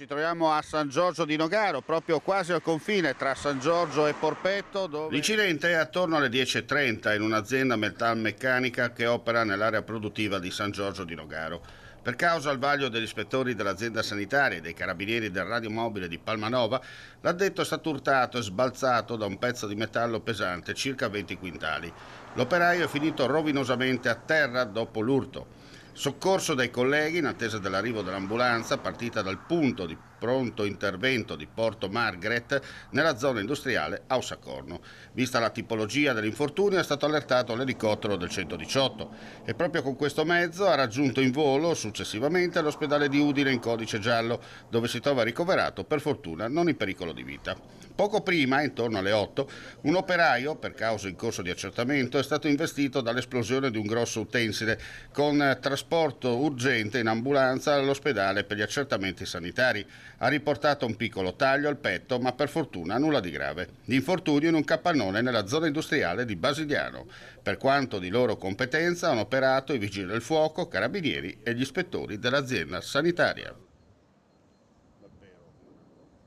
Ci troviamo a San Giorgio di Nogaro, proprio quasi al confine tra San Giorgio e Porpetto, dove... L'incidente è attorno alle 10:30 in un'azienda metalmeccanica che opera nell'area produttiva di San Giorgio di Nogaro. Per causa al vaglio degli ispettori dell'azienda sanitaria e dei carabinieri del radiomobile di Palmanova, l'addetto è stato urtato e sbalzato da un pezzo di metallo pesante circa 20 quintali. L'operaio è finito rovinosamente a terra dopo l'urto. Soccorso dai colleghi in attesa dell'arrivo dell'ambulanza partita dal punto di pronto intervento di Porto Margaret nella zona industriale Aussacorno. Vista la tipologia dell'infortunio è stato allertato l'elicottero del 118 e proprio con questo mezzo ha raggiunto in volo successivamente l'ospedale di Udine in codice giallo, dove si trova ricoverato per fortuna non in pericolo di vita. Poco prima, intorno alle 8, un operaio, per causa in corso di accertamento, è stato investito dall'esplosione di un grosso utensile con trasporto urgente in ambulanza all'ospedale per gli accertamenti sanitari. Ha riportato un piccolo taglio al petto, ma per fortuna nulla di grave. L'infortunio in un capannone nella zona industriale di Basigliano. Per quanto di loro competenza hanno operato i vigili del fuoco, carabinieri e gli ispettori dell'azienda sanitaria.